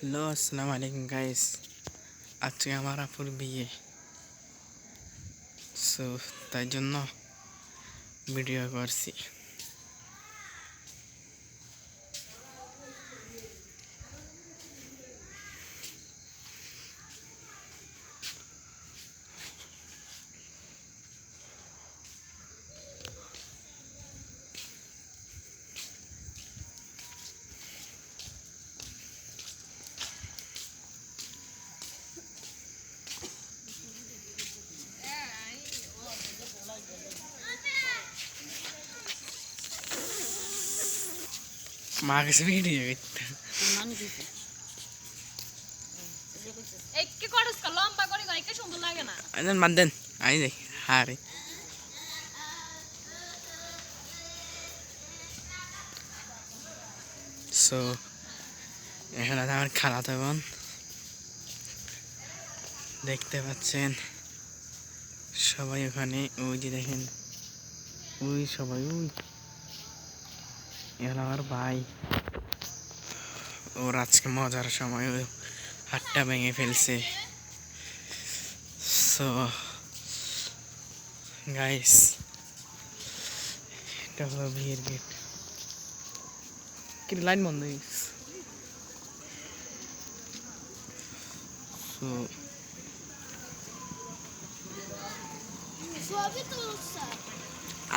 Hello, আসসালামু আলাইকুম guys. আজকে আমার আপুর বিয়ে, সো তাই জন্য ভিডিও করছি। মা কাছে ভিডিও করতে বাদ দেন, আই যাই হারে। সো এখানে আমার খালাতো বোন দেখতে পাচ্ছেন, সবাই ওখানে। ওই যে দেখেন, ওই সবাই ওই এখানে আমার ভাই। ওর আজকে মজার সময় ও হাতটা ভেঙে ফেলছে। সো গাইস, এটা হলো বিয়ের গেট। কি লাইন বন্ধ হয়ে গেছে। সো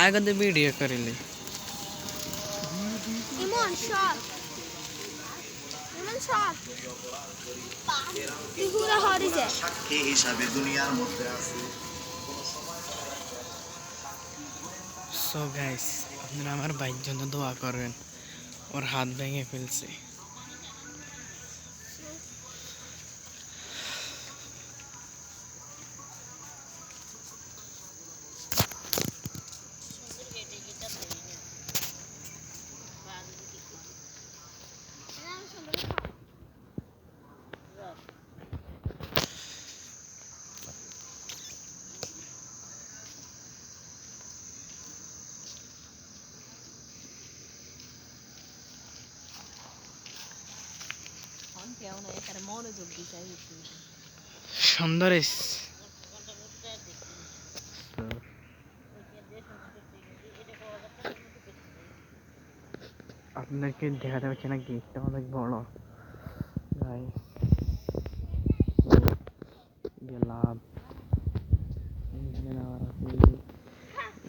আগে তো ভিডিও করিলে ইমন শট এগুলা হরিছে সাক্ষী হিসাবে দুনিয়ার মধ্যে আছে। সো গাইস, আপনারা আমার ভাইয়ের জন্য দোয়া করবেন। ওর হাত ভেঙে ফেলছে। সুন্দর আপনাদেরকে দেখাতে পারছি না, গেটটা অনেক বড়। গেলাম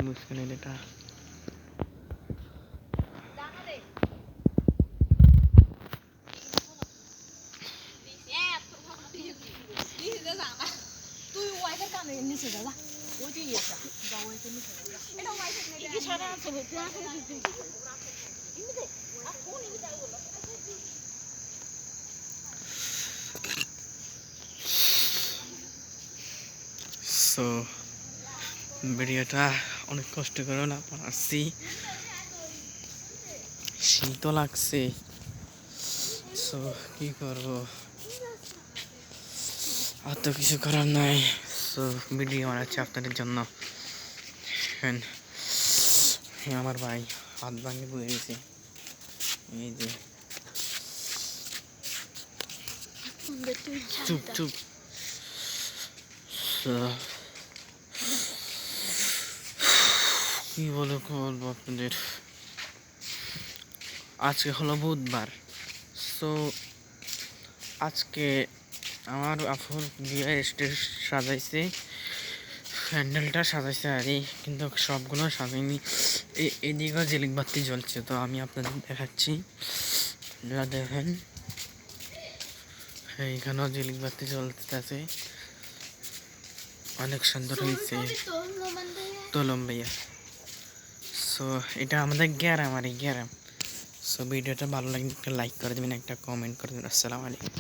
মুশকিল এটা। তুই ওয়াইফের কানে নিচে যা ওই তুই এসে যা ওয়াইফের নিচে এটা ওয়াইফের নেই কি সারা আছে তুই এখন তুই ইমিতে আর কোন ইমিতে আইলো সো ভিডিওটা অনেক কষ্ট করে না বানাচ্ছি, শীতও লাগছে। সো কি করবো, আর তো কিছু করার নাই। সো ভিডিও বানাচ্ছি আপনাদের জন্য। আমার ভাই হাত ভাঙে পড়ে গেছে, এই যে। চুপ চুপ। কি বলবো আপনাদের, আজকে হলো বুধবার। সো আজকে আমার আপুর বিয়ে স্টেজ সাজাইছে, প্যান্ডেলটা সাজাইছে আর কিন্তু সবগুলো সাজাইনি। এদিকেও ঝিলিক বাতি জ্বলছে, তো আমি আপনাদের দেখাচ্ছি। দেখেন, এইখানেও ঝিলিক বাতি জ্বলতেছে, অনেক সুন্দর হয়েছে। তোলম ভাইয়া। সো এটা আমাদের গ্যারাম, আর এই গ্যারাম। সো ভিডিওটা ভালো লাগলে একটা লাইক করে দেবেন, একটা কমেন্ট করে দেবেন। আসসালামু আলাইকুম।